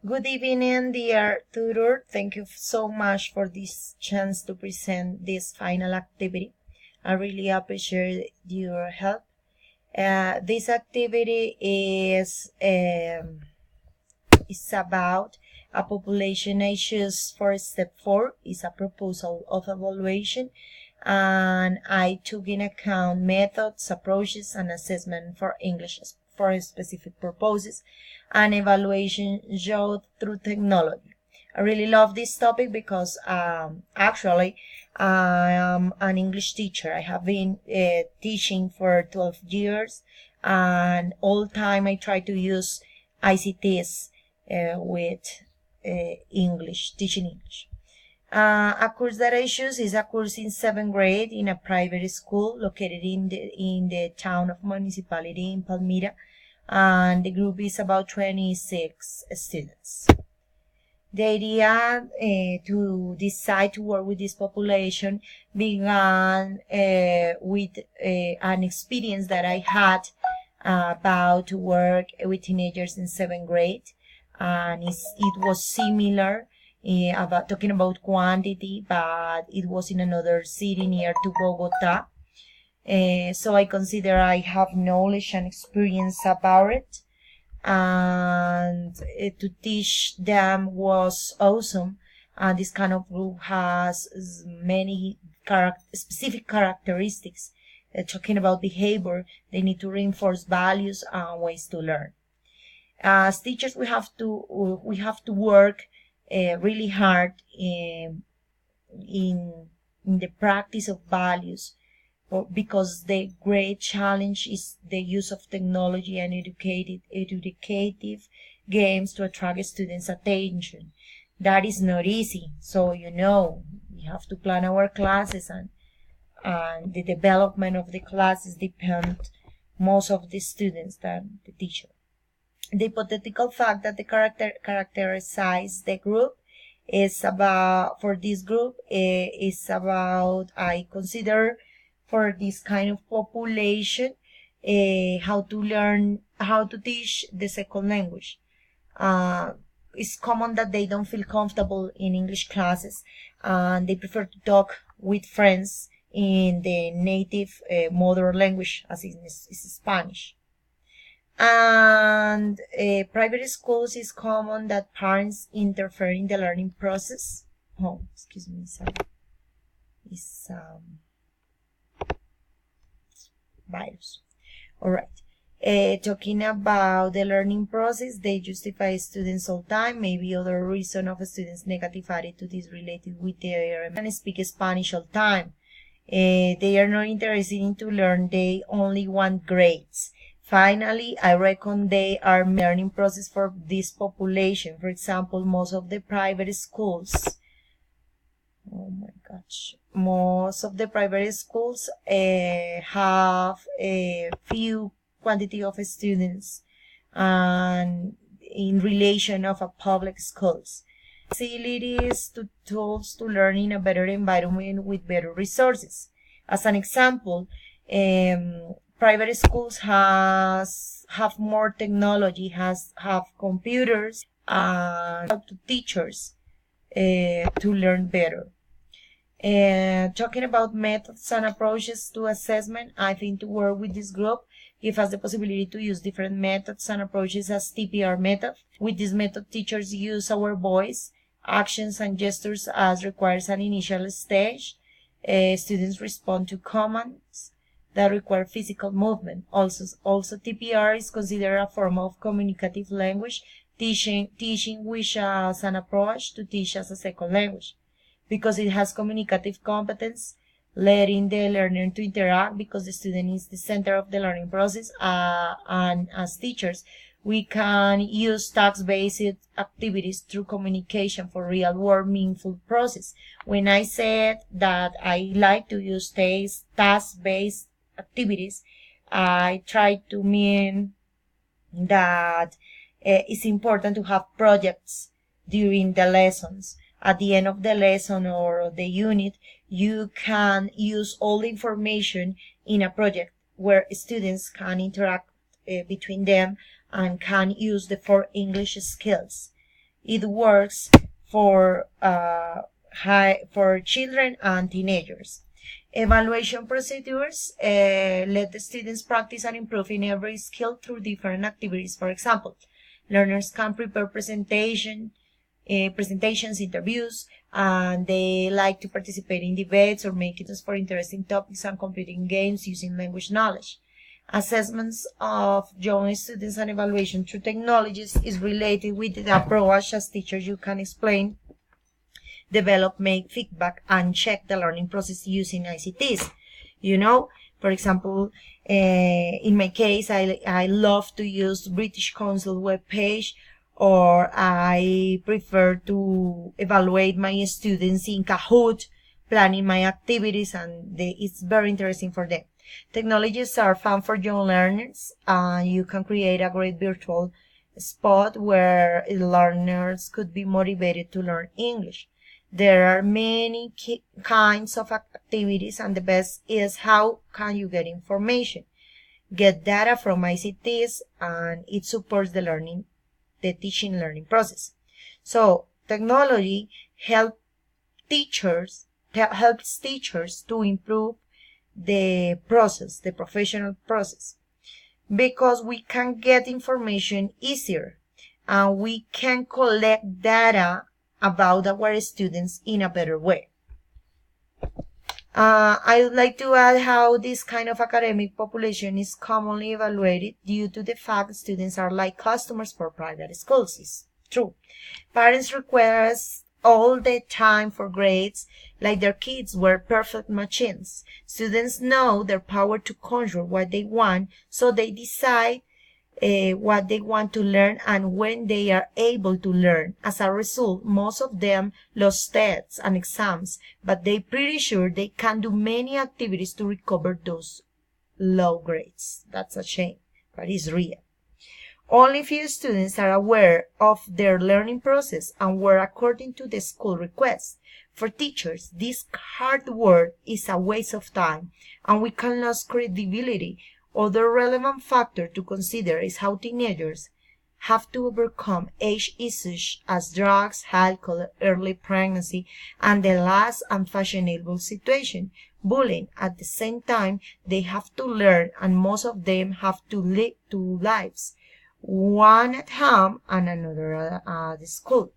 Good evening, dear tutor. Thank you so much for this chance to present this final activity. I really appreciate your help. This activity is about a population I choose for step 4. It's a proposal of evaluation, and I took in account methods, approaches, and assessment for English for specific purposes, and evaluation showed through technology. I really love this topic because actually I am an English teacher. I have been teaching for 12 years, and all time I try to use ICTs with English, teaching English. A course that I choose is a course in 7th grade in a private school located in the town of municipality in Palmira, and the group is about 26 students. The idea to decide to work with this population began with an experience that I had about to work with teenagers in 7th grade, and it was similar about talking about quantity, but it was in another city near to Bogota. So I consider I have knowledge and experience about it, and to teach them was awesome. And this kind of group has many specific characteristics. Talking about behavior, they need to reinforce values and ways to learn. As teachers, we have to work really hard in the practice of values, because the great challenge is the use of technology and educative games to attract students' attention. That is not easy. So we have to plan our classes, and the development of the classes depend most of the students than the teacher. The hypothetical fact that the characterize the group is about, for this group, is about, I consider for this kind of population, how to teach the second language. It's common that they don't feel comfortable in English classes, and they prefer to talk with friends in the native mother language, as is Spanish. And private schools, is common that parents interfere in the learning process. Oh, excuse me, sorry. It's virus. All right. Talking about the learning process, they justify students all time. Maybe other reason of a student's negative attitude is related with their and speak Spanish all time. They are not interested in to learn. They only want grades. Finally, I reckon they are learning process for this population. For example, most of the private schools. Oh my gosh. Most of the private schools have a few quantity of students, and in relation of a public schools. Facilities to tools to learn in a better environment with better resources. As an example, private schools have more technology, have computers, and to teachers to learn better. Talking about methods and approaches to assessment, I think to work with this group give us the possibility to use different methods and approaches as TPR method. With this method, teachers use our voice, actions, and gestures as requires an initial stage. Students respond to commands that require physical movement. Also TPR is considered a form of communicative language, teaching which as an approach to teach as a second language, because it has communicative competence, letting the learner to interact, because the student is the center of the learning process. And as teachers, we can use task-based activities through communication for real-world meaningful process. When I said that I like to use task-based activities, I try to mean that it's important to have projects during the lessons. At the end of the lesson or the unit, you can use all the information in a project where students can interact between them and can use the 4 English skills. It works for for children and teenagers. Evaluation procedures let the students practice and improve in every skill through different activities. For example, learners can prepare presentations, interviews, and they like to participate in debates or make it for interesting topics and competing games using language knowledge. Assessments of young students and evaluation through technologies is related with the approach. As teachers, you can explain, develop, make feedback, and check the learning process using ICTs. For example, in my case, I love to use British Council webpage, or I prefer to evaluate my students in Kahoot, planning my activities, and it's very interesting for them. Technologies are fun for young learners. You can create a great virtual spot where learners could be motivated to learn English. There are many kinds of activities, and the best is how can you get information. Get data from ICTs, and it supports the teaching learning process. So technology helps teachers to improve the process, the professional process, because we can get information easier and we can collect data about our students in a better way. I would like to add how this kind of academic population is commonly evaluated due to the fact students are like customers for private schools. It's true. Parents request all the time for grades like their kids were perfect machines. Students know their power to control what they want, so they decide what they want to learn and when they are able to learn. As a result, most of them lost tests and exams, but they're pretty sure they can do many activities to recover those low grades. That's a shame, but it's real. Only few students are aware of their learning process and work according to the school request. For teachers, this hard work is a waste of time, and we can lose credibility. Other relevant factor to consider is how teenagers have to overcome age issues as drugs, alcohol, early pregnancy, and the last unfashionable situation, bullying. At the same time, they have to learn, and most of them have to live two lives, one at home and another at the school.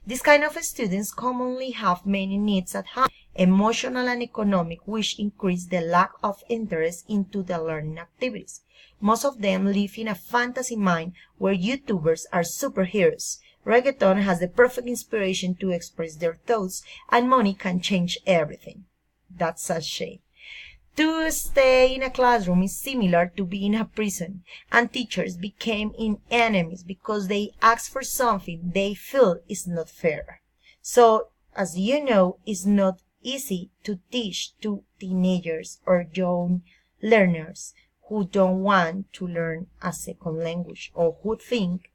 This kind of students commonly have many needs at home, emotional and economic, which increase the lack of interest into the learning activities. Most of them live in a fantasy mind where YouTubers are superheroes. Reggaeton has the perfect inspiration to express their thoughts, and money can change everything. That's a shame. To stay in a classroom is similar to being in a prison, and teachers became enemies because they ask for something they feel is not fair. So, as you know, it's not easy to teach to teenagers or young learners who don't want to learn a second language, or who think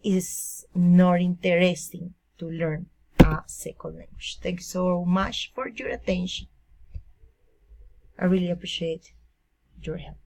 is not interesting to learn a second language. Thank you so much for your attention. I really appreciate your help.